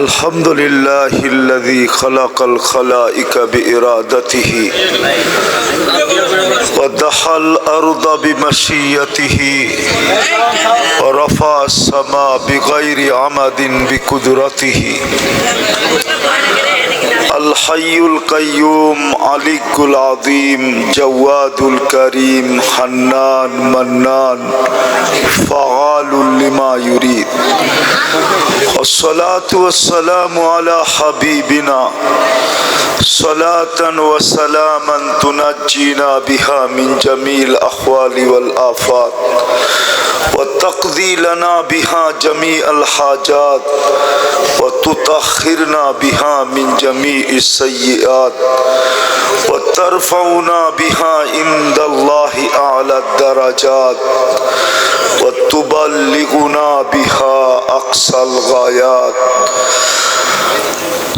الحمد لله الذي خلق الخلائق بإرادته ودحى الأرض بمشيته ورفع السماء بغير عمد بقدرته الحي القيوم علي العظيم جواد الكريم حنان منان فعال لما يريد والصلاة والسلام على حبيبنا صلاة وسلاما تنجينا بها من جميع الأحوال والآفات وتقضي لنا بها جميع الحاجات وتطهرنا بها من جميع السيئات وترفعنا بها عند الله أعلى الدرجات وتبلغنا بها أقصى الغايات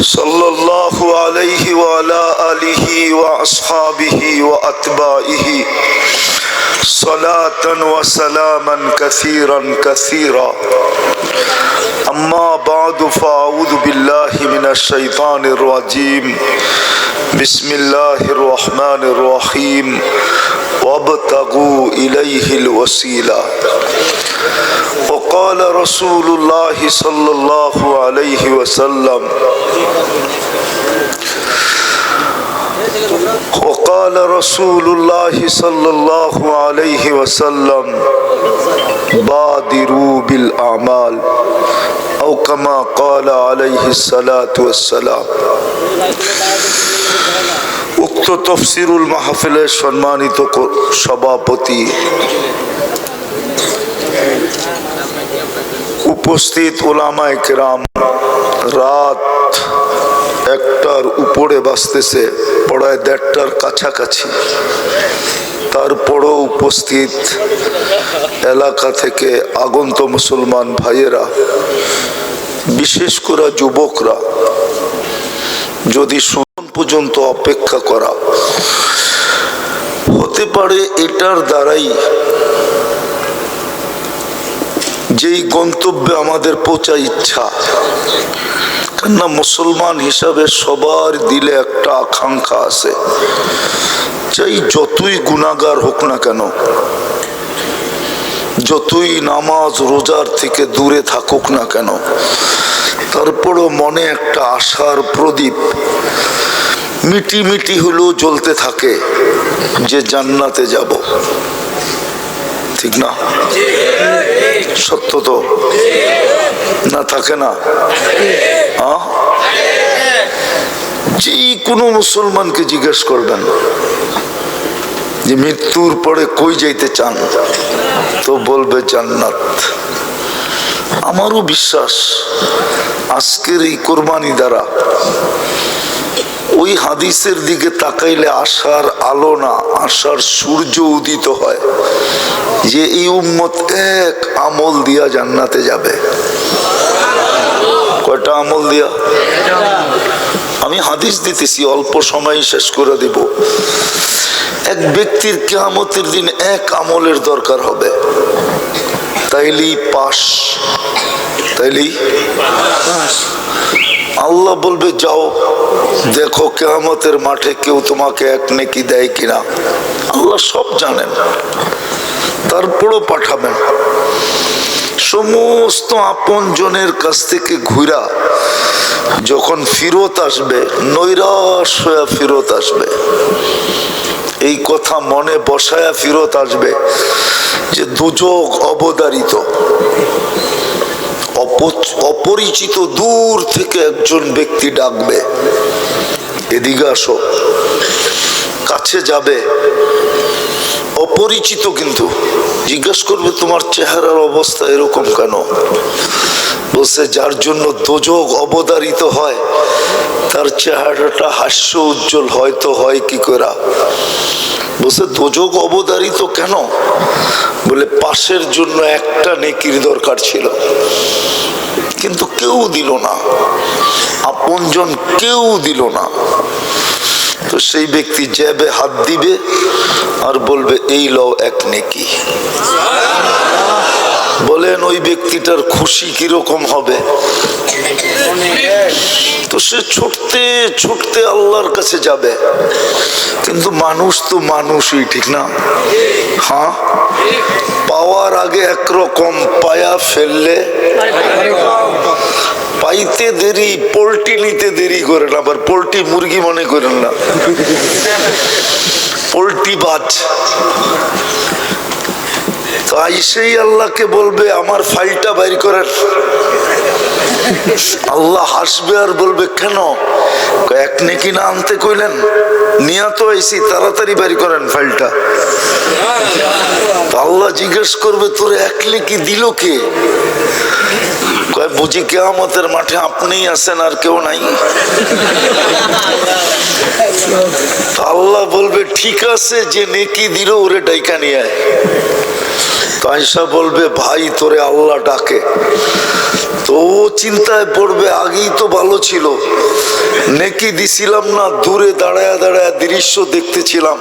صلى الله عليه وعلى آله وأصحابه وأتباعه صلاة وسلاما كثيرا كثيرا أما بعد فأعوذ بالله من الشيطان الرجيم بسم الله الرحمن الرحيم وابتغوا إليه الوسيلة وقال رسول الله صلى الله عليه وسلم وقال رسول الله صلى الله عليه وسلم بادروا بالأعمال أو كما قال عليه الصلاة والسلام উক্ত তফসিরুল মাহফিলের সম্মানিত সভাপতি, উপস্থিত উলামায়ে কেরাম, রাত 1টার উপরে বাজতেছে, পড়ায় 1:30টার কাছাকাছি। তারপরও উপস্থিত এলাকা থেকে আগন্ত মুসলমান ভাইয়েরা, বিশেষ করে যুবকরা, যদি শুনুন পর্যন্ত অপেক্ষা করা হতে পারে এটার দ্বারাই যেই গন্তব্যে আমাদের পৌঁছার ইচ্ছা। কেননা মুসলমান হিসাবে সবার দিলে একটা আকাঙ্ক্ষা আছে, চাই যতই গুনাহগার হোক না কেন, যতই নামাজ রোজার থেকে দূরে থাকুক না কেন, তারপরও মনে একটা আশার প্রদীপ মিটি মিটি হলেও জ্বলতে থাকে যে জান্নাতে যাব। ঠিক না? সত্য তো না? থাকে না? যে কোনো মুসলমানকে জিজ্ঞেস করবেন যে মৃত্যুর পরে কই যাইতে চান, তো বলবে জান্নাত। আমারও বিশ্বাস আজকের এই কোরবানি দ্বারা ওই হাদিসের দিকে তাকাইলে আশার আলো না, আশার সূর্য উদিত হয় যে এই উম্মত এক আমল দিয়া জান্নাতে যাবে। কয়টা আমল দিয়া? আমি হাদিস দিতেছি, অল্প সময় শেষ করে দিব। এক ব্যক্তির কিয়ামতের দিন এক আমলের দরকার হবে, তাইলেই পাস, তাইলেই আল্লাহ বলবে যাও দেখো কিয়ামতের মাঠে কেউ তোমাকে এক নেকি দেয় কিনা। আল্লাহ সব জানেন, তারপরও পাঠাবেন। সমস্ত আপন জনের কাছ থেকে ঘুরা যখন ফিরত আসবে, নৈরাশ হয়ে ফিরত আসবে, এই কথা মনে বসায়া ফিরত আসবে যে দুজক অবধারিত, অপরিচিত দূর থেকে একজন ব্যক্তি ডাকবে, এদিকে আসো। কাছে যাবে, অপরিচিত, কিন্তু জিজ্ঞেস করবে তোমার চেহারার অবস্থা এরকম কেন? বলছে যার জন্য দোজক অবধারিত হয় তার চেহারাটা হাস্য উজ্জ্বল হয়তো হয় কি করে? বলছে দোজক অবধারিত কেন? বলে পাশের জন্য একটা নেকির দরকার ছিল, কিন্তু কেউ দিল না, আপনজন কেউ দিল না। তো সেই ব্যক্তি জেবে হাত দিবে আর বলবে এই লও এক নেকি। বলেন ওই ব্যক্তিটার খুশি কিরকম হবে? তো সে ছুটতে ছুটতে আল্লাহর কাছে যাবে, কিন্তু মানুষ তো মানুষই, ঠিক না? হ্যাঁ, পাওয়ার আগে একরকম, পায়া ফেললে পাইতে দেরি, পোল্ট্রি নিতে দেরি করেন, আবার পোল্ট্রি মুরগি মনে করেন না, পোল্ট্রি বাজ। তো আইসেই আল্লাহকে বলবে আমার ফাইলটা বাইর করেন। আল্লাহ হাসবে আর বলবে কেন? এক নেকি না আনতে কইলেন, নিয়া তো আইসি, তাড়াতাড়ি বাইর করেন ফাইলটা। আল্লাহ জিজ্ঞেস করবে তোর এক নেকি দিল কে? বুঝি কিয়ামতের মাঠে আপনিই আছেন আর কেউ নাই? আল্লাহ বলবে ঠিক আছে, যে নেকি দিল ওরে ডাইকা নিয়ে আয়। তো আয়েশা বলবে ভাই তোরে আল্লাহ ডাকে। তো চিন্তায় পড়বে, আগেই তো ভালো ছিল, নেকি দিছিলাম না, দূরে দাঁড়ায় দাঁড়ায় দৃশ্য দেখতেছিলাম,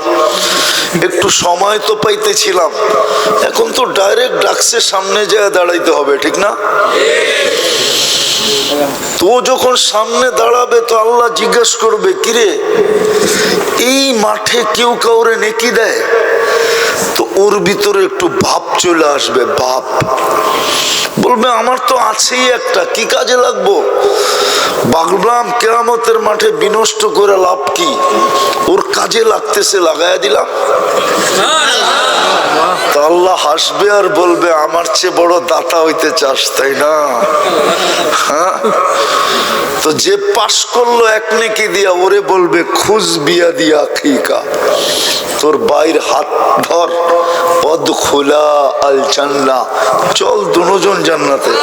একটু সময় তো পাইতেছিলাম, এখন তো ডাইরেক্ট ডাকছে, সামনে যায় দাঁড়াইতে হবে, ঠিক না? তো যখন সামনে দাঁড়াবে তো আল্লাহ জিজ্ঞাসা করবে কিরে এই মাঠে কেউ কাউরে নেকি দেয়? তো ওর ভিতরে একটু ভাব চলে আসবে, ভাব। বলবে আমার তো আছেই একটা, কি কাজে লাগবো? বাগলাম কিয়ামতের মাঠে বিনষ্ট করে লাভ কি? ওর কাজে লাগতেছে, লাগায়া দিলাম। তা আল্লাহ হাসবে আর বলবে আমার চেয়ে বড় দাতা হইতে চাস, তাই না? হ্যাঁ, তো যে পাশ করলো এক নেকি দিয়া, ওরে বলবে খুজ বিয়া দিয়া খিকা, তোর বাইর হাত ধর, পদ খোলা আল জান্নাহ, চল দুজন জান্নাতে।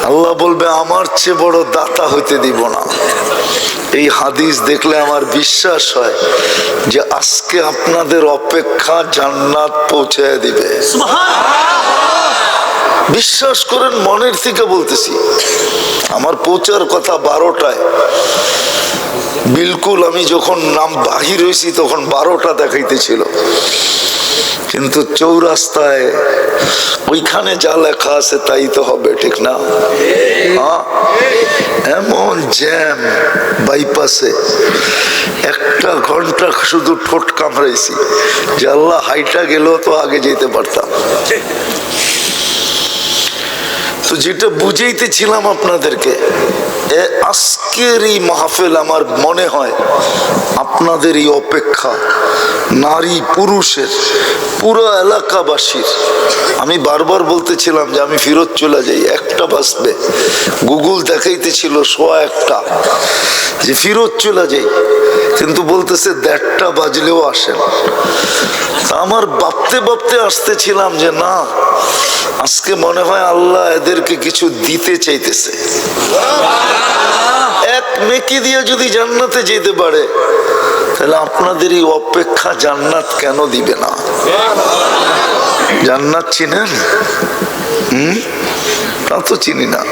আল্লাহ বলবে আমার চেয়ে বড় দাতা হইতে দিব না। এই হাদিস দেখলে আমার বিশ্বাস হয় যে আজকে আপনাদের অপেক্ষা জান্নাত পৌঁছায় দিবে। বিশ্বাস করেন, মনের থেকে বলতেছি। আমার পৌঁছার কথা 12টায়, বিলকুল আমি যখন নাম বাহির হয়েছি তখন 12টা দেখাইতেছিল, কিন্তু চৌরাস্তায় ওইখানে যা লেখা আছে তাই তো হবে, ঠিক না? এমন জ্যাম বাইপাসে, 1 ঘন্টা শুধু ঠোঁট কামড়াইছি যে আল্লাহ হাইটা গেল তো আগে যেতে পারতাম। তো যেটা বুঝাইতেছিলাম আপনাদেরকে, আজকের এই মাহফিল আমার মনে হয় আপনাদের এই অপেক্ষা, নারী পুরুষের, পুরো এলাকাবাসীর। আমি বারবার বলতেছিলাম যে আমি ফেরত চলে যাই, 1টা বাজবে, গুগল দেখাইতেছিল 1:15 যে ফেরত চলে যাই, কিন্তু বলতেছে 1:30 বাজলেও আসেন। আমার ভাবতে ভাবতে আসতেছিলাম যে না, আজকে মনে হয় আল্লাহ এদেরকে কিছু দিতে চাইতেছে। এক নেকি দিয়ে যদি জান্নাতে যেতে পারে, তাহলে আপনাদের এই অপেক্ষা জান্নাত কেন দিবে না? জান্নাত চিনেন? তা তো চিনি না।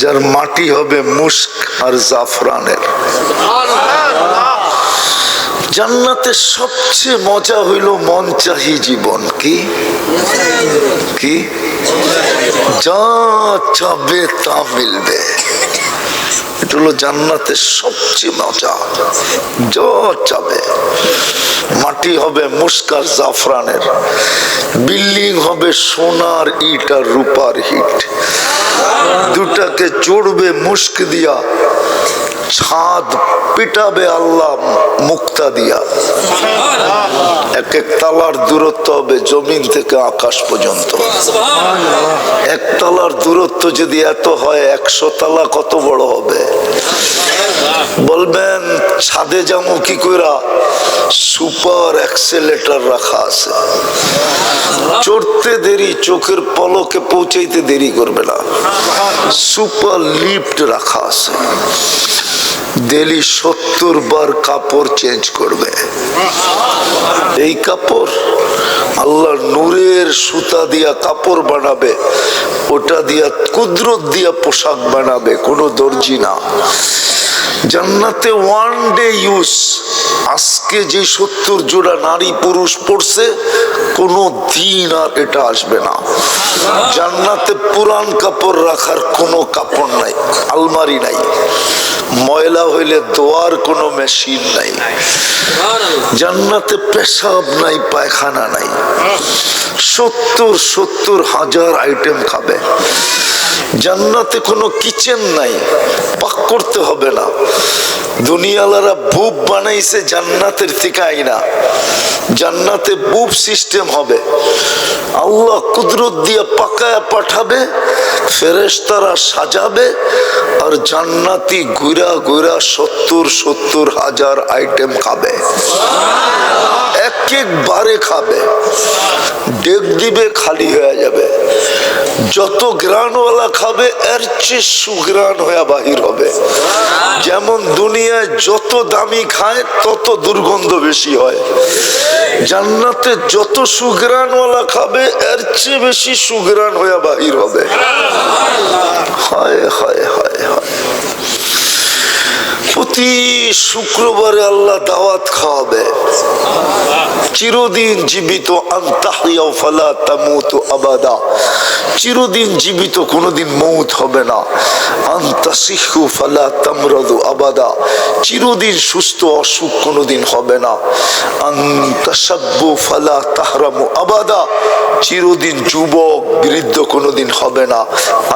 যার মাটি হবে মুস্ক আর জাফরানের। জান্নাতের সবচেয়ে মজা হইল মন চাহি জীবন। কি কি? যা চাবে তা মিলবে। এটা হলো জান্নাতের সবচেয়ে মজা, যা চাবে। মাটি হবে মুস্ক আর জাফরানের, বিল্ডিং হবে সোনার ইট আর রূপার হিট, দুটাকে জোড়বে মুস্ক দিয়া, ছাদ পিটাবে আল্লাহ মুক্তা দিয়া। 1 তালার দূরত্ব হবে জমিন থেকে আকাশ পর্যন্ত। 1 তালার দূরত্ব যদি এত হয়, 100 তালা কত বড় হবে? বলবেন ছাদে যাবো কি কইরা? সুপার অ্যাক্সেলেটর রাখা আছে, চড়তে দেরি, চোখের পলকে পৌঁছাইতে দেরি করবে না। সুপার লিফট রাখা আছে, ডেলি 70 বার কাপড় চেঞ্জ করবে। এই কাপড় আল্লাহ নূরের সুতা দিয়া কাপড় বানাবে, ওটা দিয়া কুদরত দিয়া পোশাক বানাবে, কোনো দর্জি না। জান্নাতে ওয়ান ডে ইউজ। আজকে যে 70 জোড়া নারী পুরুষ পড়ছে, কোনো দিন আর এটা আসবে না। জান্নাতে পুরান কাপড় রাখার কোনো কাপড় নাই, আলমারি নাই। ময়লা হইলে ধোয়ার কোনো মেশিন নাই। জান্নাতে পেশাব নাই, পায়খানা নাই। 70 হাজার আইটেম খাবে। জান্নাতে কোনো কিচেন নাই, পাক করতে হবে না। দুনিয়ালারা বুপ বানাইছে জান্নাতের থেকে আইনা। জান্নাতে বুপ সিস্টেম হবে। আল্লাহ কুদরত দিয়ে পাকায়া পাঠাবে, ফেরেশতারা সাজাবে, আর জান্নাতি ঘুরা ঘুরা 70 হাজার আইটেম খাবে। এক একবারে খাবে, ডেক দিবে, খালি হয়ে যাবে। যত গ্রানওয়ালা খাবে এর চেয়ে সুগ্রান হয়ে বাহির হবে। যেমন দুনিয়ায় যত দামি খায় তত দুর্গন্ধ বেশি হয়, জান্নাতে যত সুগ্রানওয়ালা খাবে এর চেয়ে বেশি সুগ্রান হয়ে বাহির হবে। হায় হায় হায় হায়। প্রতি শুক্রবারে আল্লাহ দাওয়াত খাওয়াবে। চিরদিন জীবিত, আনতাহিয়াও ফালা তামুতু আবাদা। চিরদিন জীবিত, কোনোদিন মৌত হবে না। আনতাসিহু ফালা তামরাদু আবাদা। চিরদিন সুস্থ, অসুখ কোনোদিন হবে না। আনতাশাব্বু ফালা তাহরামু আবাদা। চিরদিন যুবক বৃদ্ধ কোনোদিন হবে না।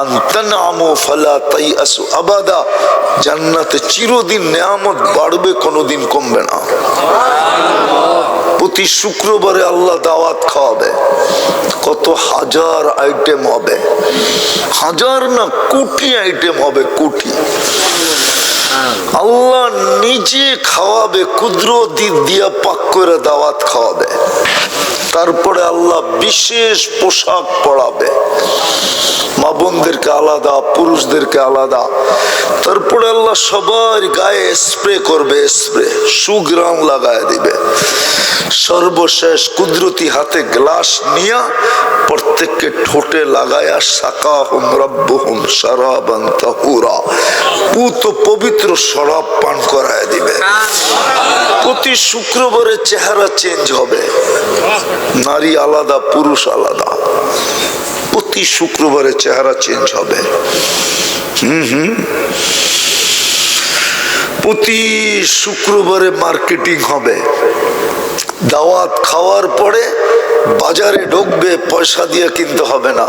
আনতানামু ফালা তাইয়াসু আবাদা। জান্নাতে চিরদিন নেয়ামত বাড়বে, কোনোদিন কমবে না। প্রতি শুক্রবারে আল্লাহ দাওয়াত খাওয়াবে। কত হাজার আইটেম হবে, হাজার না কোটি আইটেম হবে, কোটি। আল্লাহ নিজে খাওয়াবে, কুদরত দিয়া পাক করে দাওয়াত খাওয়াবে। তারপরে আল্লাহ বিশেষ পোশাক পরাবে, মা বোনদেরকে আলাদা, পুরুষদেরকে আলাদা। তারপরে আল্লাহ সবার গায়ে স্প্রে করবে, স্প্রে সুগ্রাম লাগায় দিবে। সর্বশেষ কুদরতি হাতে গ্লাস নিয়া প্রত্যেককে ঠোঁটে লাগায়া সাকাহুম রাব্বুহুম শারাবান তাহুরা, পুত পবিত্র শরাব পান করায় দিবে। প্রতি শুক্রবারে চেহারা চেঞ্জ হবে, নারী আলাদা, পুরুষ আলাদা। প্রতি শুক্রবারে চেহারা চেঞ্জ হবে। প্রতি শুক্রবারে মার্কেটিং হবে। দাওয়াত খাওয়ার পরে বাজারে ঢুকবে, পয়সা দিয়ে কিনতে হবে না,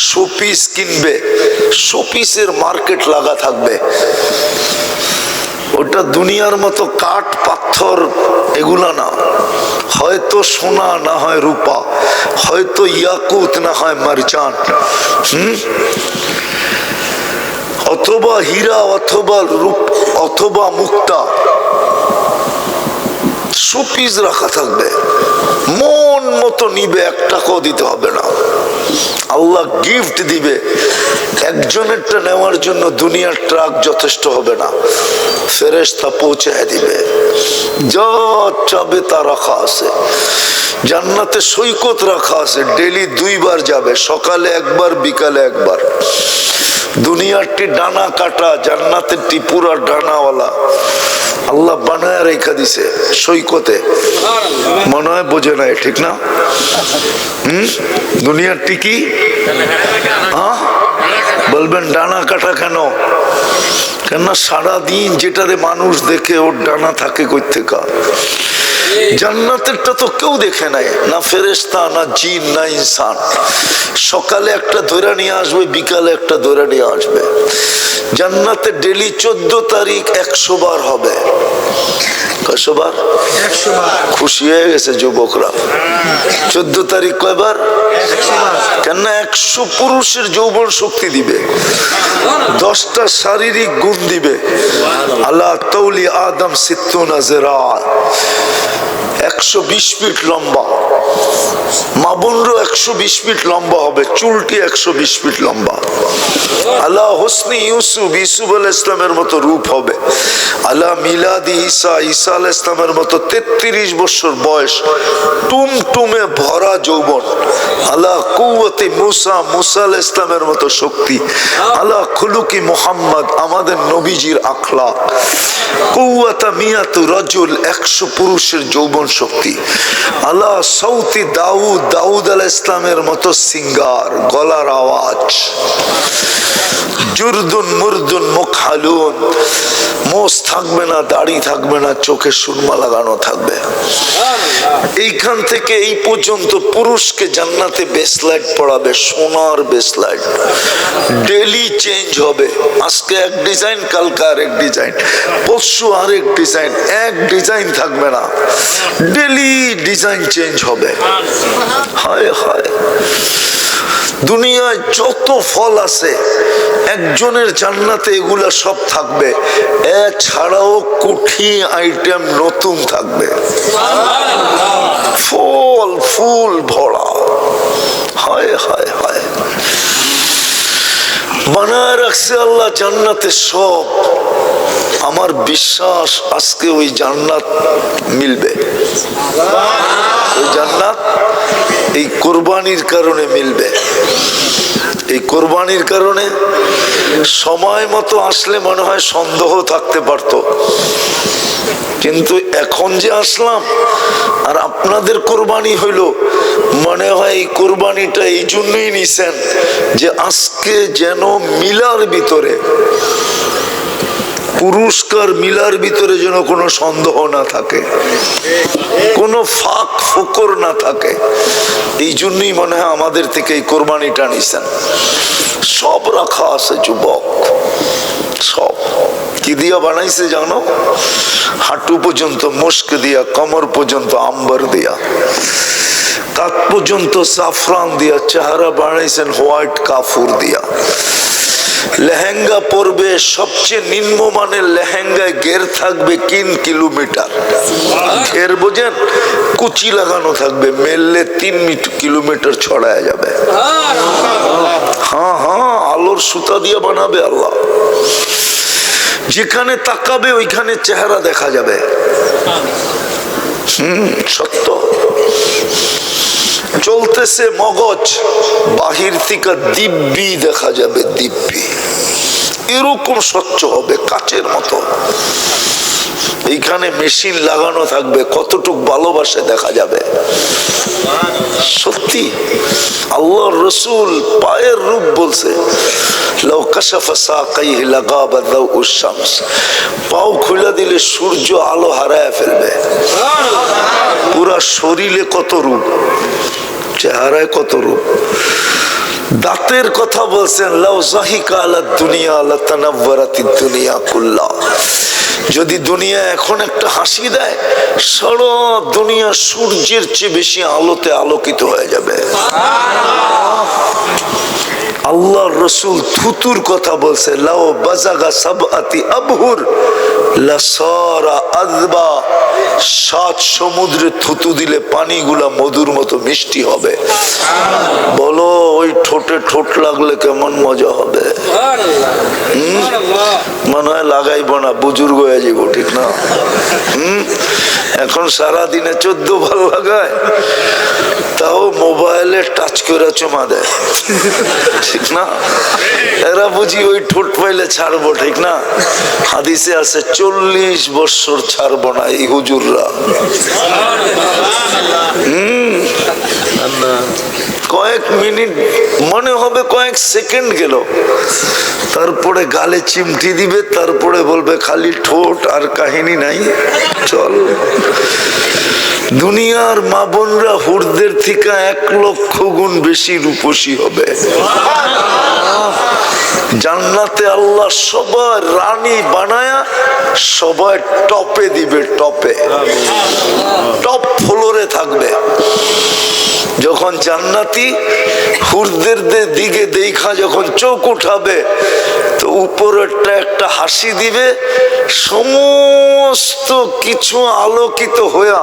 শোপিস কিনবে। শোপিসের মার্কেট লাগা থাকবে। ওটা দুনিয়ার মতো কাঠ পাথর এগুলা না, হয়তো সোনা না হয় রূপা, হয়তো ইয়াকুত না হয় মারজান, অথবা হীরা, অথবা রূপ, অথবা মুক্তা। শোপিস রাখা থাকবে, মন মতো নিবে, 1 টাকাও দিতে হবে না। আল্লাহ গিফট দিবে। একজনেরটা নেওয়ার জন্য দুনিয়ার ট্রাক যথেষ্ট হবে না, ফেরেশতা পৌঁছায় দিবে। যা চাবে তা রাখা আছে। জান্নাতে সৈকত রাখা আছে, ডেলি 2 বার যাবে, সকালে 1 বার, বিকালে 1 বার। দুনিয়ারটি ডানা কাটা, জান্নাতেরটি পুরা ডানাওয়ালা। আল্লাহ বানায় রেখা দিছে সৈকতে। মনে হয় বোঝে নাই, ঠিক না? দুনিয়ারটি কি? বলবেন ডানা কাটা কেন? কেননা সারাদিন যেটারে মানুষ দেখে ওর ডানা থাকে কই থেকে। জান্নাতেরটা তো কেউ দেখে নাই, না ফেরেশতা, না জিন, না ইনসান। সকালে একটা ধরে নিয়ে আসবে, বিকালে একটা ধরে নিয়ে আসবে। জান্নাতে ডেলি 14 তারিখ 100 বার হবে। 100 বার? খুশি হয়ে গেছে যুবকরা। 14 তারিখ কয়বার? কেননা 100 পুরুষের যৌবন শক্তি দিবে, 10টা শারীরিক গুণ দিবে। আল্লাহ তৌলি আদম 60 জিরা, 120 ফিট লম্বা। মা বোনরও 120 ফিট লম্বা হবে, চুলটি 120 ফিট লম্বা। আলা হুসনি ইউসুফ, ইউসুফ আলাইহিস সালামের মতো রূপ হবে। আলা মিলাদি ঈসা, ঈসা আলাইহিস সালামের মতো 33 বছর বয়স, টুমটুমে ভরা যৌবন। আলা কুওয়াতি মুসা, মুসা আলাইহিস সালামের মতো শক্তি। আলা খুলুকি মুহাম্মদ, আমাদের নবীজির আখলাক। কুওয়াতা মিয়াতু রাজুল, 100 পুরুষের যৌবন শক্তি। আলা সাউতি দাউদ, দাউদ আলাইহিস সালামের মতো সিঙ্গার, গলার আওয়াজ। জুরদুন মুরদুন মুখালুন, মোষ থাকবে না, দাড়ি থাকবে না, চোখে সুরমা লাগানো থাকবে। এইখান থেকে এই পর্যন্ত পুরুষকে জান্নাতে বেসলাইট পড়াবে, সোনার বেসলাইট। ডেলি চেঞ্জ হবে, আজকে এক ডিজাইন, কালকে আরেক ডিজাইন, পরশু আরেক ডিজাইন, এক ডিজাইন থাকবে না, ডেলি ডিজাইন চেঞ্জ হবে। হায় হায়, দুনিয়ায় যত ফল আছে একজনের জান্নাতে এগুলা সব থাকবে, এছাড়াও কোটি আইটেম নতুন থাকবে, ফল ফুল ভরা। হায় হায় হায়, বানায় রাখছে আল্লাহ জান্নাতে সব। আমার বিশ্বাস আজকে ওই জান্নাত মিলবে, ওই জান্নাত এই কোরবানির কারণে মিলবে। এই কোরবানির কারণে সময় মতো আসলে মনে হয় সন্দেহ থাকতে পারত, কিন্তু এখন যে আসলাম আর আপনাদের কোরবানি হইল, মনে হয় এই কোরবানিটা এই জন্যই নিছেন যে আজকে যেন মিলার ভিতরে, পুরস্কার মিলার ভিতরে যেন কোনো সন্দেহ না থাকে, কোনো ফাঁক ফোকর না থাকে। এই জন্যই মনে হয় আমাদের থেকে এই কোরবানিটা নিছেন। সব রাখা আছে যুবক, সব। কি দিয়া বানাইছে জানো? হাঁটু পর্যন্ত মুস্ক দিয়া, কমর পর্যন্ত আম্বার দিয়া, কাঁধ পর্যন্ত সাফরান দিয়া, চেহারা বানাইছেন হোয়াইট কাফুর দিয়া। লেহেঙ্গা পরবে, সবচেয়ে নিম্নমানের লেহেঙ্গায় ঘের থাকবে 3 কিলোমিটার। ঘের বোঝেন? কুচি লাগানো থাকবে, মেললে 3 কিলোমিটার ছড়ায় যাবে। হ্যাঁ হ্যাঁ, আলোর সুতা দিয়ে বানাবে আল্লাহ, যেখানে তাকাবে ওইখানে চেহারা দেখা যাবে। সত্য। চলতেছে মগজ, বাহির থেকে দিব্যি দেখা যাবে, দিব্যি এরকম স্বচ্ছ হবে, কাচের মতো। এইখানে মেশিন লাগানো থাকবে, কতটুক ভালোবাসে দেখা যাবে। সত্যি আল্লাহর রাসূল পায়ের রূপ বলছে, লাউ কাশাফা সাকাইহি লাগাবা দাউউশ শামস, পাও খুলে দিলে সূর্য আলো হারায় ফেলবে। পুরা শরীরে কত রূপ, চেহারায় কত রূপ। দাঁতের কথা বলছেন, লাউ যাহিকা আলা দুনিয়া লাতানাওয়ারাতিদ দুনিয়া কুল্লা, যদি দুনিয়া এখন একটা হাসি দেয়, সারা দুনিয়া সূর্যের চেয়ে বেশি আলোতে আলোকিত হয়ে যাবে। আল্লাহর রাসূল থুতুর কথা বলছে, লাউ বাজাগা সাবআতি আবহুর লাসারা আযবা, 7 সমুদ্রে থুতু দিলে পানিগুলা মধুর মতো মিষ্টি হবে। বলো ওই ঠোঁটে ঠোঁট লাগলে কেমন মজা হবে। মনে হয় লাগাইব না, বুজুর্গ হয়ে যাব, ঠিক না? এখন সারা দিনে 14 বার লাগায়, তাও মোবাইলে টাচ করে চুমা দেয়, ঠিক না? এরা বুঝি ওই ঠোঁট পাইলে ছাড়বো, ঠিক না? হাদিসে আছে 40 বছর ছাড়বো না এই হুজুররা। কয়েক মিনিট মনে হবে কয়েক সেকেন্ড গেল, তারপরে গালে চিমটি দিবে, তারপরে বলবে খালি ঠোঁট আর কাহিনী নাই, চল। দুনিয়ার মা বোনরা হুরদের থেকে 1 লক্ষ গুণ বেশি রূপসী হবে। জান্নাতে আল্লাহ সবার রানী বানায়া সবাই টপে দিবে, টপে, টপ ফ্লোরে থাকবে। যখন জান্নাতি হুরদের দিকে দেখা যখন চোখ উঠাবে, তো উপরেরটা একটা হাসি দিবে, সমস্ত কিছু আলোকিত হইয়া,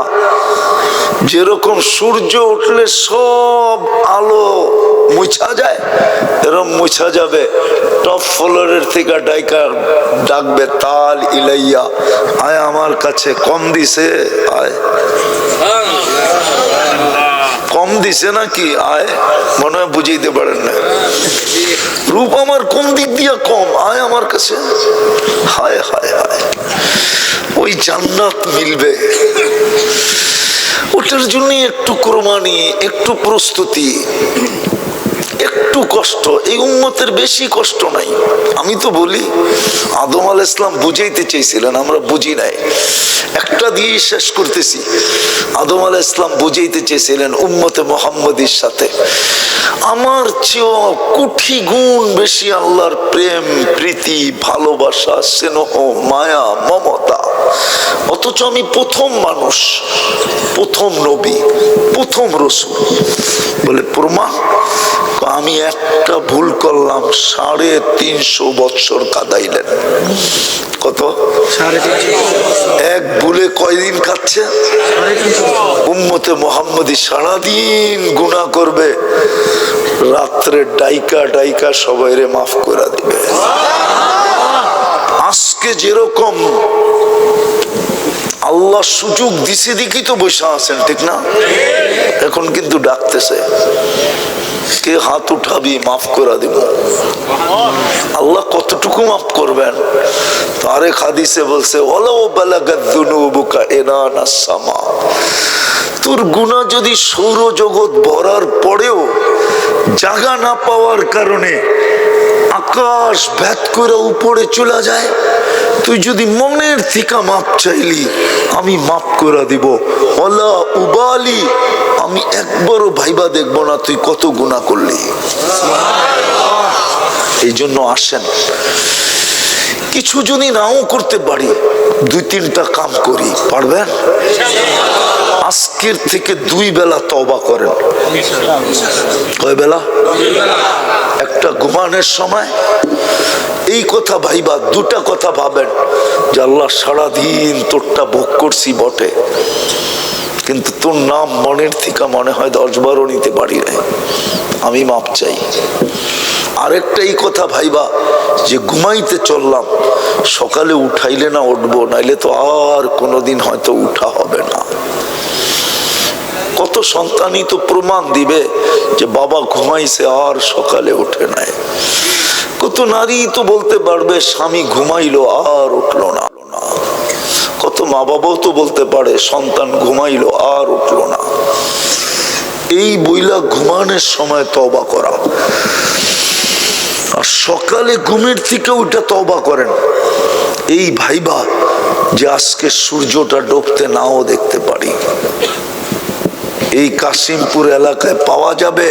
যেরকম সূর্য উঠলে সব আলো মুছা যায়, এরকম গুনাহ মুছা যাবে। টপ ফ্লোরের থেকে ডাকবে, তাল ইলাইয়া, আয় আমার কাছে। কম দিছে, আয়। কম দিছে নাকি? আয়। মনে হয় বুঝাইতে পারেন না। রূপ আমার কোন দিক দিয়া কম? আয় আমার কাছে। হায় হায় হায়, ওই জান্নাত মিলবে। ওটার জন্য একটু কোরবানি, একটু প্রস্তুতি, একটু কষ্ট। এই উম্মতের বেশি কষ্ট নাই। আমি তো বলি, আদম আলাইহিস সালাম বুঝাইতে চেয়েছিলেন, আমরা বুঝি নাই। একটা দিয়ে শেষ করতেছি। আদম আলাইহিস সালাম বুঝাইতে চেয়েছিলেন উম্মতে মুহাম্মদীর সাথে, আমার চেয়েও কোটি গুণ বেশি আল্লাহর প্রেম, প্রীতি, ভালোবাসা, স্নেহ, মায়া, মমতা। অথচ আমি প্রথম মানুষ, প্রথম নবী, প্রথম রাসূল। বলে প্রমাণ? আমি একটা ভুল করলাম, 350 বছর কাঁদাইলেন। কত? 350। এক ভুলে কয়দিন কাচ্ছে? উম্মতে মুহাম্মদী সারাদিন গুনাহ করবে, রাত্রে ডাইকা ডাইকা সবাইরে মাফ করে দিবে। আজকে যেরকম আল্লাহ সুযোগ দিছে দেখি তো বসে আছেন, ঠিক না? এখন কিন্তু ডাকতেছে, কে হাত উঠাবি, মাফ করে দিব। আল্লাহ কতটুকু মাফ করবেন? আরেক হাদিসে বলছে, ওয়ালাউ বালাগাত যুনুবুকা ইনানাস সামা, তোর গুনাহ যদি সৌরজগৎ ভরার পরেও জায়গা না পাওয়ার কারণে আকাশ ভেদ করে উপরে চলে যায়, তুই যদি মনের থেকে মাপ চাইলি, আমি মাফ করে দিব। ওয়ালা উবালি, আমি একবারও ভাইবা দেখবো না তুই কত গুনাহ করলি। এই জন্য আসেন, কিছু যদি নাও করতে পারি, 2-3টা কাম করি। পারবেন? আজকের থেকে 2 বেলা তওবা করেন। কয় বেলা? একটা ঘুমানোর সময় এই কথা ভাইবা, 2টা কথা ভাবেন যে আল্লাহ সারাদিন তোরটা ভোগ করছি বটে, কিন্তু তোর নাম মনের থেকে মনে হয় 10-12 নিতে পারি নাই, আমি মাপ চাই। আরেকটা এই কথা ভাইবা যে ঘুমাইতে চললাম, সকালে উঠাইলে না উঠবো, নাইলে তো আর কোনোদিন হয়তো উঠা হবে না। কত সন্তানই তো প্রমাণ দিবে যে বাবা ঘুমাইছে আর সকালে উঠে নাই। কত নারী তো বলতে পারবে স্বামী ঘুমাইলো আর উঠলো না। কত মা বাবাও তো বলতে পারে সন্তান ঘুমাইলো আর উঠলো না। এই বইলা ঘুমানোর সময় তওবা করা, আর সকালে ঘুমের থেকে উঠে তওবা করেন। এই ভাইবা যে আজকে সূর্যটা ডুবতে নাও দেখতে পারি। এই কাশিমপুর এলাকায় পাওয়া যাবে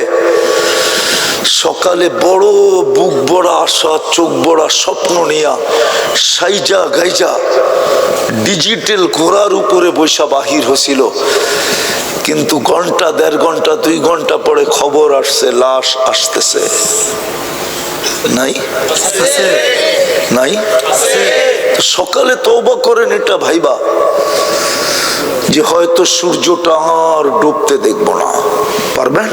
সকালে বড় বুক বড়া আশা, চোখ বড়া স্বপ্ন নিয়া সাইজা গাইজা ডিজিটাল ঘোড়ার উপরে বৈশা বাহির হছিল, কিন্তু ঘন্টা 1.5 ঘন্টা 2 ঘন্টা পরে খবর আসছে লাশ আসতেছে। নাই নাই? সকালে তওবা করেন এটা ভাইবা যে হয়তো সূর্যটা আর ডুবতে দেখবো না। পারবেন?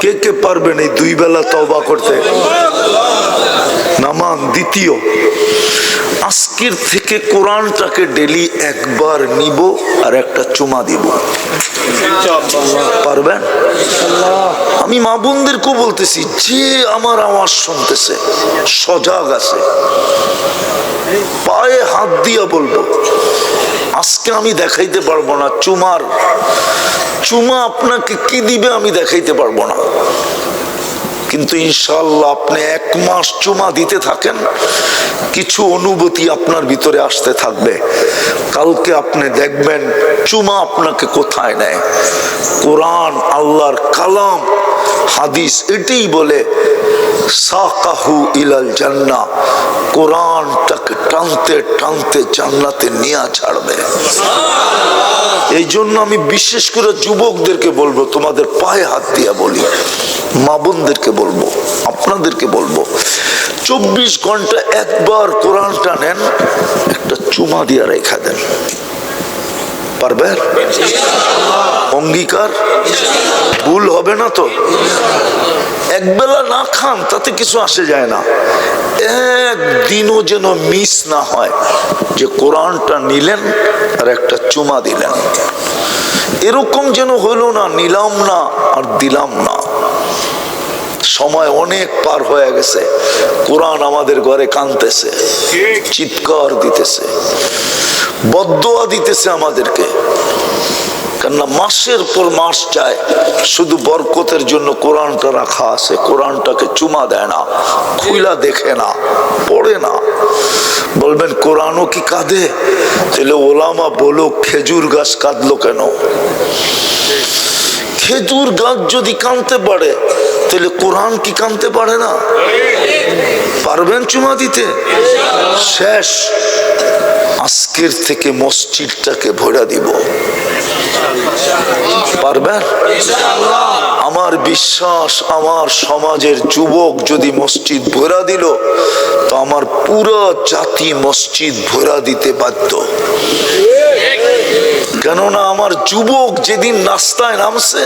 কে কে পারবেন এই 2 বেলা তওবা করতে? নামান। দ্বিতীয়, আজকের থেকে কোরআনটাকে ডেলি একবার নিব আর একটা চুমা দিব। পারবেন? আমি মা বোনদেরকেও বলতেছি, যে আমার আওয়াজ শুনতেছে সজাগ আছে, পায়ে হাত দিয়া বলবো, আজকে আমি দেখাইতে পারবো না চুমা আপনাকে কি দিবে আমি দেখাইতে পারবো না, কিন্তু ইনশাআল্লাহ আপনি 1 মাস চুমা দিতে থাকেন, কিছু অনুভূতি আপনার ভিতরে আসতে থাকবে। কালকে আপনি দেখবেন চুমা আপনাকে কোথায় নেয়। কোরআন, আল্লাহর কালাম, হাদিস এটাই বলে সাকাহু ইলাল জান্নাহ, কোরআনটাকে টানতে টানতে জান্নাতে নিয়ে ছাড়বে। এই জন্য আমি বিশেষ করে যুবকদেরকে বলবো, তোমাদের পায়ে হাত দিয়া বলি, মা বোনদেরকে বলবো, আপনাদেরকে বলবো, 24 ঘন্টা একবার কোরআনটা নেন, একটা চুমা দিয়া রেখা দেন। পারবেন? অঙ্গীকার? ভুল হবে না তো? একবেলা না খান তাতে কিছু আসে যায় না, একদিনও যেন মিস না হয় যে কোরআনটা নিলেন আর একটা চুমা দিলেন। এরকম যেন হইল না নিলাম না আর দিলাম না। সময় অনেক পার হয়ে গেছে, কোরআন আমাদের ঘরে কাঁদতেছে, চিৎকার দিতেছে, বদদোয়া দিতেছে আমাদেরকে। কেননা মাসের পর মাস যায়, শুধু বরকতের জন্য কোরআনটা রাখা আছে, কোরআনটাকে চুমা দেয় না, খুইলা দেখে না, পড়ে না। বলবেন কোরআনও কি কাঁদে? তাহলে ওলামা বলো খেজুর গাছ কাঁদলো কেন? খেজুর গাছ যদি কাঁদতে পারে তাহলে কোরআন কি কাঁদতে পারে না? পারবেন চুমা দিতে? শেষ, আজকের থেকে মসজিদটাকে ভরা দিব। পারবেন? আমার বিশ্বাস, আমার সমাজের যুবক যদি মসজিদ ভরা দিল তো আমার পুরো জাতি মসজিদ ভরা দিতে বাধ্য। কেননা আমার যুবক যেদিন রাস্তায় নামছে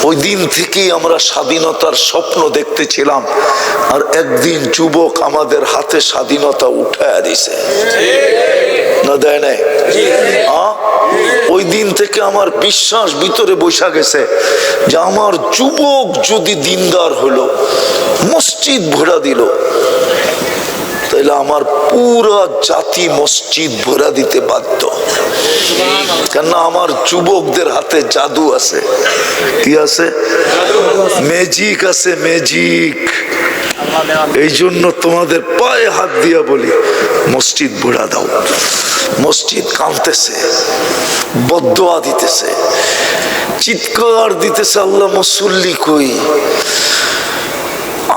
ওই দিন থেকেই আমরা স্বাধীনতার স্বপ্ন দেখতেছিলাম, আর একদিন যুবক আমাদের হাতে স্বাধীনতা উঠায়া দিছে না, দেয় নাই? ওই দিন থেকে আমার বিশ্বাস ভিতরে বসা গেছে যে আমার যুবক যদি দিনদার হলো, মসজিদ ভরা দিল, তাহলে আমার পুরা জাতি মসজিদ ভরা দিতে বাধ্য। কেননা আমার যুবকদের হাতে জাদু আছে। কি আছে? ম্যাজিক আছে, ম্যাজিক। এই জন্য তোমাদের পায়ে হাত দিয়া বলি মসজিদ ভরা দাও। মসজিদ কাঁদতেছে, বদদোয়া দিতেছে, চিৎকার দিতেছে, আল্লাহ মুসল্লি কই?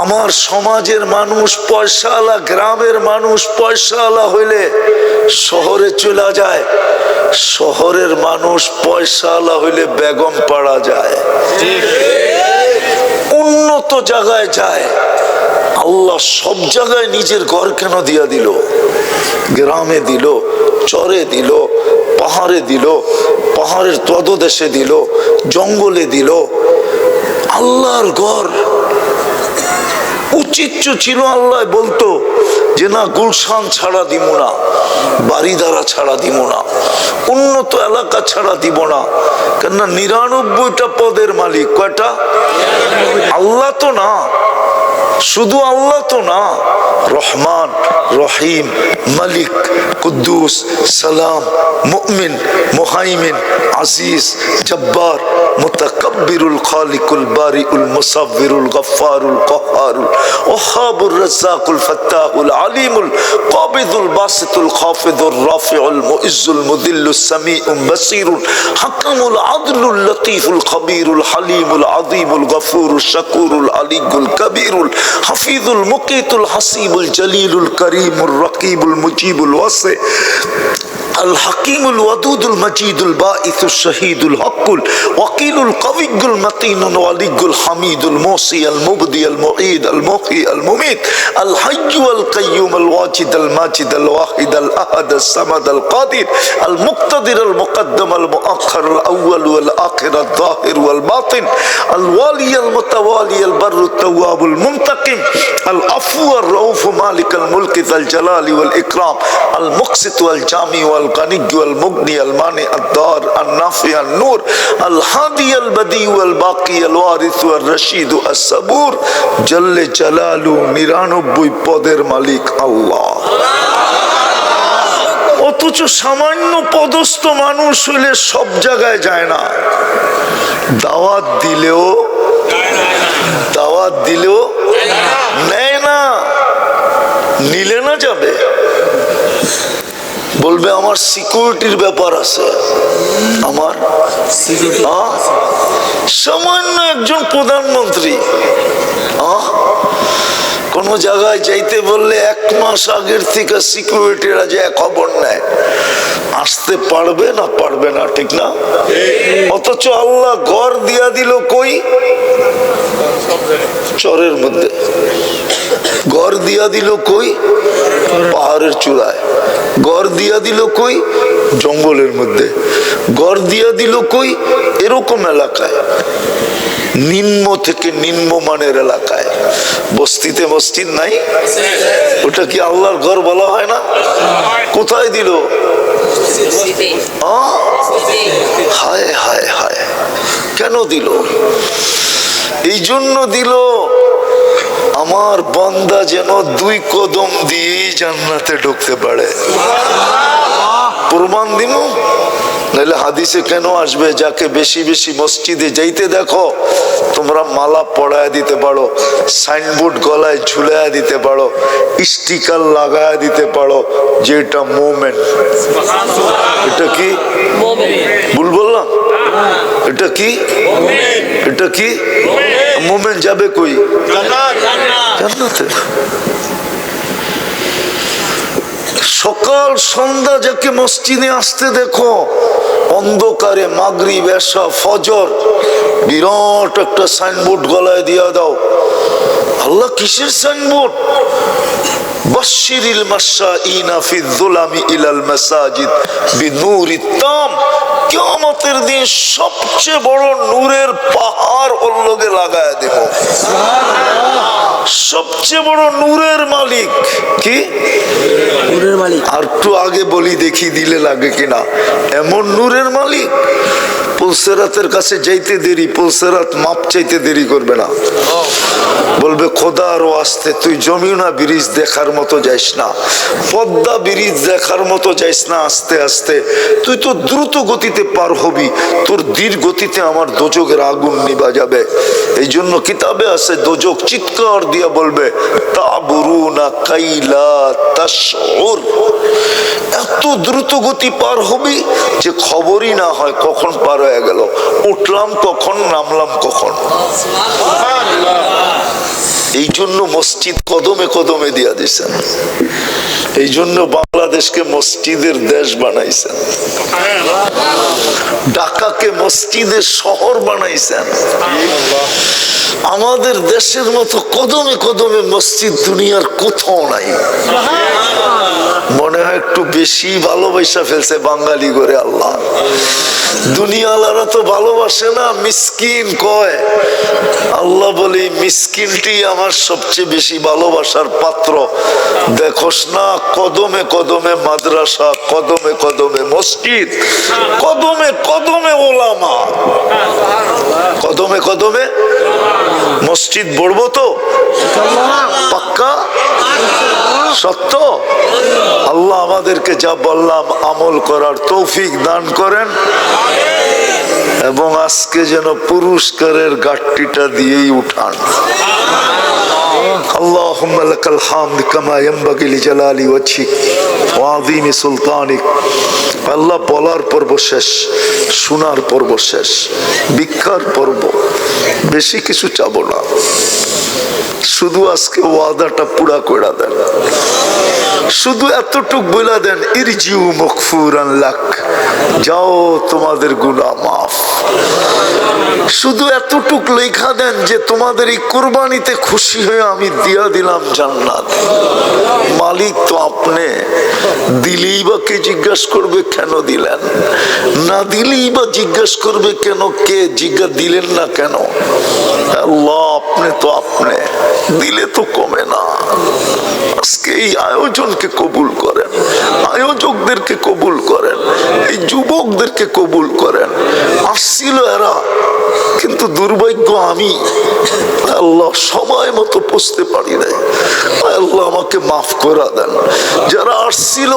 আমার সমাজের মানুষ পয়সাওয়ালা, গ্রামের মানুষ পয়সাওয়ালা হইলে শহরে চলে যায়, শহরের মানুষ পয়সাওয়ালা হইলে বেগম পাড়া যায়, উন্নত জায়গায় যায়। আল্লাহ সব জায়গায় নিজের ঘর কেন দিয়া দিল? গ্রামে দিল, চরে দিল, পাহাড়ে দিল, পাহাড়ের তদদেশে দিল, জঙ্গলে দিল। আল্লাহর ঘর উচিত ছিল আল্লাহ বলতো যে না, গুলশান ছাড়া দিব না, বাড়িধারা ছাড়া দিব না, উন্নত এলাকা ছাড়া দিব না। কেননা ৯৯টা পদের মালিক কয়টা? আল্লাহ তো না, শুধু আল্লাহ তো না, রহমান, রহিম, মালিক, কুদ্দুস, সালাম, মুমিন, মুহাইমিন, আজিজ, জব্বার, মুতাকাব্বিরুল, খালিকুল, বারিউল, মুসাব্বিরুল, গফফারুল, কহ্হারুল, ওয়াহ্হাবুর, রাজ্জাকুল, ফাত্তাহুল, আলিমুল, কাবিদুল, বাসিতুল, খাফিদুর, রাফিউল, মুইজ্জুল, মুদিল্লুস, সামিউল, বাসীরুল, হাকামুল, আদলুল, লতীফুল, খবীরুল, হালিমুল, আযীমুল, গফুরুল, শাকুরুল, আলিয়ুল, কবীরুল, হাফিজুল, মুকিতুল, হাসিবুল, জলিলুল, করিমুল, রকিবুল, মুজিবুল, ওয়াসি, আল হাকিমুল, ওয়াদুদুল, মজিদুল, বাঈসুল, শহীদুল, হকুল, ওয়াকিলুল, কবিয়ুল, মতিনুল, ওয়ালিয়ুল, হামিদুল, মুসি, আল মুবদি, আল মুঈদ, আল মুহয়ি, আল মুমীত, আল হাইয়্যু, আল কাইয়্যুম, আল ওয়াজিদ, আল মাজিদ, আল ওয়াহিদ, আল আহাদ, আল সামাদ, আল কাদির, আল মুক্তাদির, আল মুকদ্দম, আল মুআখ্খার, আল আউয়াল, আল আখির, আল যাহির, আল বাতিন, আল ওয়ালি, আল মুতাওয়ালি, আল বাররু, আত-তাওয়াব, আল মুনতাকিম, আল আফু, আল রাউফ, মালিক আল মুলক, আল জালালি ওয়াল ইকরাম, আল মুকসিত, আল জামি, আল গনি, আল মুগনি, আল মানি, আল দার, আল নাফি, আল নূর, আল হাদি, আল বদি, আল বাকি, আল ওয়ারিস, আল রশিদ, আল সাবুর, জল্লে জালালু, ৯৯ পদের মালিক আল্লাহ। অথচ সামান্য পদস্থ মানুষ হইলে সব জায়গায় যায় না, দাওয়াত দিলেও নেয় না, নিলে না যাবে, বলবে আমার সিকিউরিটির ব্যাপার আছে। আমার সামান্য একজন প্রধানমন্ত্রী কোন জায়গায় যাইতে বললে ১ মাস আগের থেকে সিকিউরিটিরা যে খবর নেয়, আসতে পারবে না, পারবে না, ঠিক না? অথচ আল্লাহ ঘর দিয়া দিল কই? চরের মধ্যে। ঘর দিয়া দিল কই? পাহাড়ের চূড়ায়। ঘর দিয়া দিল কই? জঙ্গলের মধ্যে। ঘর দিয়া দিল কই? এরকম এলাকায়, নিম্ন থেকে নিম্নমানের এলাকায়। বস্তিতে মসজিদ নাই, ওটা কি আল্লাহর ঘর বলা হয় না? কোথায় দিল? হায় হায় হায়, কেন দিল? এই জন্য দিল আমার বান্দা যেন 2 কদম দিয়ে জান্নাতে ঢুকতে পারে। প্রমাণ দিন, নাহলে হাদিসে কেন আসবে? যাকে বেশি বেশি মসজিদে যাইতে দেখো তোমরা মালা পড়ায় দিতে পারো, সাইনবোর্ড গলায় ঝুলায় দিতে পারো, স্টিকার লাগায় দিতে পারো যে এটা মোমেন্ট। এটা কি ভুল বললাম? এটা কি? এটা কি মোমেন্ট? যাবে কই? জান্নাতে। সকাল সন্ধ্যা যাকে মসজিদে আসতে দেখো, অন্ধকারে মাগরিব এশা ফজর বিরাট একটা সাইনবোর্ড গলায় দিয়া দাও। আল্লাহ কিসের সাইনবোর্ড? বাশশিরিল মাশাইনা ফিয-যুলামি ইলাল মাসাজিদ বিনূরিত তাম। কিয়ামতের দিন সবচেয়ে বড় নূরের পাহাড় ওর লগে লাগায়া দেব। সবচেয়ে বড় নূরের মালিক কি? নূরের মালিক। আর একটু আগে বলি দেখি দিলে লাগে কিনা। এমন নূরের মালিক, পুলসেরাতের কাছে যাইতে দেরি, পুলসেরাত মাপ চাইতে দেরি করবে না। বলবে খোদা আরো আসতে, তুই যমুনা ব্রিজ দেখার মতো যাইস না, পদ্মা ব্রিজ দেখার মতো যাইস না, আস্তে আস্তে তুই তো দ্রুত গতিতে পার হবি, তোর ধীর গতিতে আমার দোজকের আগুন নিভা যাবে। এই জন্য কিতাবে আছে দোজক চিৎকার দিয়া বলবে তাবুরুনা কাইলা তাশউর, এত দ্রুত গতি পার হবি যে খবরই না হয় কখন পার হয়ে গেল, উঠলাম কখন, নামলাম কখন। এই জন্য মসজিদ কদমে কদমে দিয়া দিয়েছেন। এই জন্য বাংলাদেশকে মসজিদের দেশ বানাইছেন, ঢাকাকে মসজিদের শহর বানাইছেন। আমাদের দেশের মতো কদমে কদমে মসজিদ দুনিয়ার কোথাও নাই। মনে হয় একটু বেশি ভালোবাসা ফেলছে বাঙালি করে আল্লাহ। দুনিয়ালারা তো ভালোবাসে না, মিসকিন কয়। আল্লাহ বলে মিসকিনটি আমার সবচেয়ে বেশি ভালোবাসার পাত্র। দেখোস না কদমে কদমে মাদ্রাসা, কদমে কদমে মসজিদ, কদমে কদমে ওলামা, কদমে কদমে মসজিদ। বলবো তো পাক্কা সত্য। আল্লাহ আমাদেরকে যা বললাম আমল করার তৌফিক দান করেন, এবং আজকে যেন পুরস্কারের গাট্টিটা দিয়েই উঠান। আল্লাহুম্মা লাকাল হামদ কামা ইয়ানবাগি লিজালালি ওয়াজহিক ওয়া আযীমি সুলতানিক। আল্লাহ বলার পর্ব শেষ, শোনার পর্ব শেষ, ভিক্ষার পর্ব। বেশি কিছু চাবো না, শুধু আজকে ওয়াদাটা পুরা কইরা দেন। শুধু এতটুক বইলা দেন ইরজিউ মাগফুরান লাক, যাও তোমাদের গুনাহ মাফ। শুধু এতটুক লেখা দেন যে তোমাদের এই কুরবানিতে খুশি হয়ে আমি দিয়া দিলাম জান্নাত। মালিক তো আপনি, দিলেই বা কে জিজ্ঞাসা করবে কেন দিলেন, না দিলেই বা জিজ্ঞাসা করবে কেন, কে জিজ্ঞাসা দিলেন না কেন। আল্লাহ আপনি তো আপনি, দিলে তো কমে না। আজকে এই আয়োজনকে কবুল করেন, আয়োজকদেরকে কবুল করেন, এই যুবকদেরকে কবুল করেন। আসছিল এরা, কিন্তু দুর্ভাগ্য আমি আল্লাহ সময় মতো পৌঁছতে পারি নাই। আল্লাহ আমাকে মাফ করে দেন। যারা আসছিল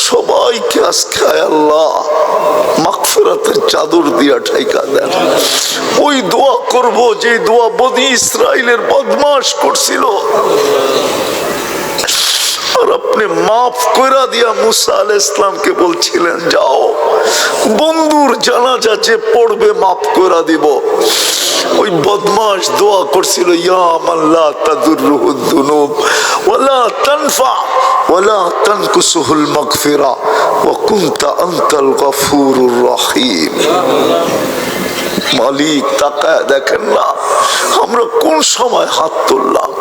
সবাইকে আজকে আল্লাহ মাগফিরাতের চাদর দিয়া ঢাকা দেন। ওই দোয়া করব যে দোয়া বনি ইসরাইলের বদমাশ করছিল, আর আপনি মাফ করে দিয়া মুসা আলাইহিস সালামকে বলছিলেন যাও বন্ধুর জানাজা যে পড়বে মাফ করে দিব। ওই বদমাশ দোয়া করছিল ইয়া মান লা তাদুররুহু যুনুব ওয়ালা তানফা ওয়ালা তানকুসুহুল মাগফিরা ওয়া কুনতা আনতাল গফুরুর রহিম। মালিক তাকায় দেখেন না আমরা কোন সময় হাত তুললাম।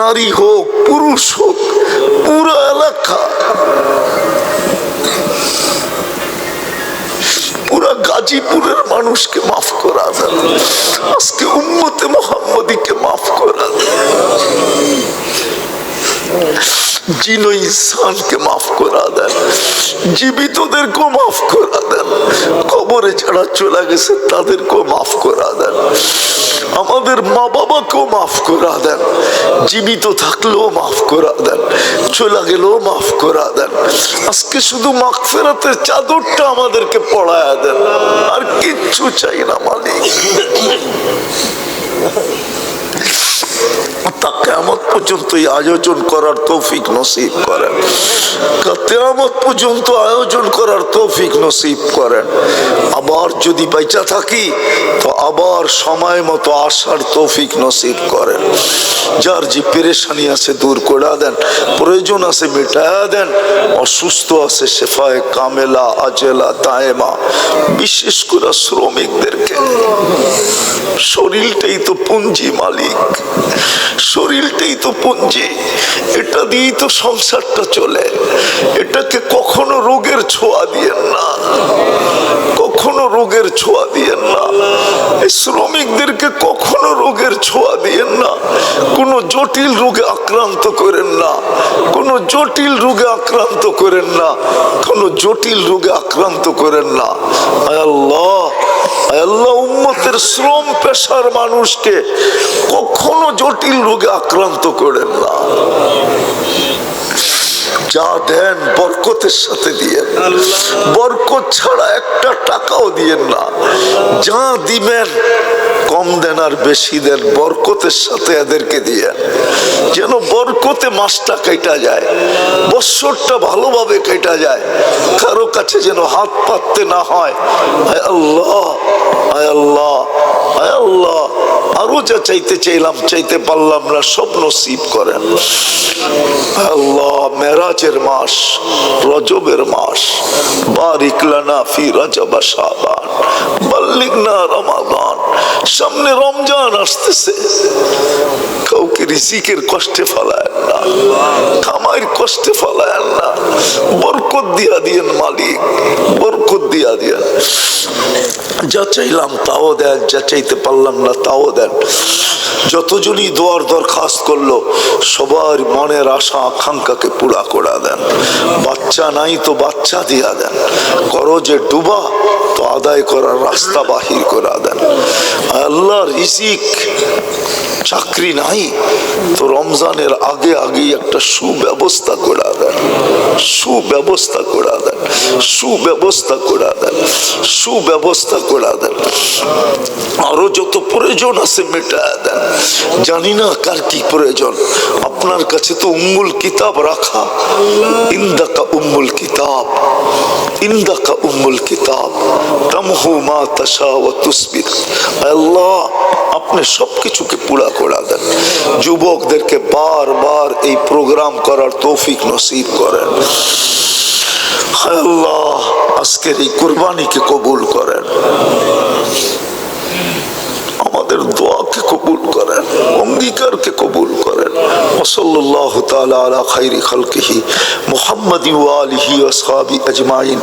নারী হোক পুরুষ হোক, পুরো এলাকা, পুরা গাজীপুরের মানুষকে মাফ করা দেন। আজকে উম্মতে মুহাম্মদীকে মাফ করা দেন। জিনো ইনসানকে মাফ করা দেন, জীবিতদেরকেও মাফ করা দেন, কবরে যারা চলে গেছে তাদেরকেও মাফ করা দেন, আমাদের মা বাবাকেও মাফ করা দেন, জীবিত থাকলেও মাফ করা দেন, চলে গেলেও মাফ করা দেন। আজকে শুধু মাগফিরাতের চাদরটা আমাদেরকে পড়ায়া দেন, আর কিচ্ছু চাই না মালিক। কিয়ামত পর্যন্ত আয়োজন করার তৌফিক নসিব করেন, কিয়ামত পর্যন্ত আয়োজন করার তৌফিক নসিব করেন। আবার যদি বেঁচে থাকি তো আবার সময় মতো আসার তৌফিক নসিব করেন। যার যে পেরেশানি আছে দূর করে দেন, প্রয়োজন আছে মিটায়া দেন, অসুস্থ আছে শেফায়ে কামেলা আজেলা দায়েমা। বিশেষ করে শ্রমিকদেরকে, শরীরটাই তো পুঞ্জি মালিক, শরীরটাই তো পুঞ্জি, এটা দিয়েই তো সংসারটা চলে। এটাকে কখনো রোগের ছোঁয়া দিয়েন না, কখনো রোগের ছোঁয়া দিয়েন না। এই শ্রমিকদেরকে কখনো রোগের ছোঁয়া দিয়েন না, কোনো জটিল রোগে আক্রান্ত করেন না, কোনো জটিল রোগে আক্রান্ত করেন না, কোনো জটিল রোগে আক্রান্ত করেন না। আয় আল্লাহ, আয় আল্লাহ, উম্মতের শ্রম পেশার মানুষকে কখনো জটিল রোগে আক্রান্ত করেন না। যা দেন বরকতের সাথে দিয়েন, বরকত ছাড়া একটা টাকাও দিয়েন না। যা দিবেন কম দেন আর বেশি দেন, বরকতের সাথে এদেরকে দিয়েন, যেন বরকতে মাসটা কেটে যায়, বৎসরটা ভালোভাবে কেটে যায়, কারো কাছে যেন হাত পাততে না হয়। আয় আল্লাহ, আয় আল্লাহ, আয় আল্লাহ, আরো যা চাইতে চাইলাম চাইতে পারলাম না, সব নসিব করেন। আল্লাহ, মেরাজের মাস, রজবের মাস, বারিক লানা ফি রজব শাবান, বাল্লিগনা রমাদান। সামনে রমজান আসতেছে, কাউকে রিজিকের কষ্টে ফেলায়েন না, কামাইয়ের কষ্টে ফেলায়েন না, বরকত দিয়া দিয়েন মালিক, বরকত দিয়া দিয়েন। যা চাইলাম তাও দেন, যা চাইতে পারলাম না তাও দেন। যতজনই দোয়ার দরখাস্ত করলো সবার মনের আশা আকাঙ্ক্ষাকে পুরা করে দেন। বাচ্চা নাই তো বাচ্চা দিয়া দেন, করজে ডুবা তো আদায় করার রাস্তা বাহির করে দেন। আল্লাহ, রিজিক, চাকরি নাই তো রমজানের আগে আগে একটা সুব্যবস্থা করে দেন, সুব্যবস্থা করে দেন, সুব্যবস্থা করে দেন, সুব্যবস্থা করে দেন। আরো যত প্রয়োজন আছে মেটায়া দেন। জানি না কার কি প্রয়োজন, আপনার কাছে তো উম্মুল কিতাব রাখা। ইন্দাকা উম্মুল কিতাব, ইন্দাকা উম্মুল কিতাব, তামহু মা তাশা ওয়া তুসবিত। আল্লাহ, আপনি সবকিছুকে পুরা করে দেন। যুবকদেরকে বারবার এই প্রোগ্রাম করার তৌফিক নসিব করেন। আল্লাহ, আজকের এই কুরবানিকে কবুল করেন, আমাদের দোয়াকে কবুল করেন, অঙ্গীকারকে কবুল করেন। সাল্লাল্লাহু তাআলা আলা খায়রি খালকিহি মুহাম্মাদি ওয়া আলিহি ওয়া আসহাবি আজমাইন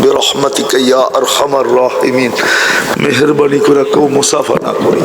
বিরহমাতিকা ইয়া আরহামার রাহিমিন। মেহেরবানি করে কেউ মুসাফা না করি।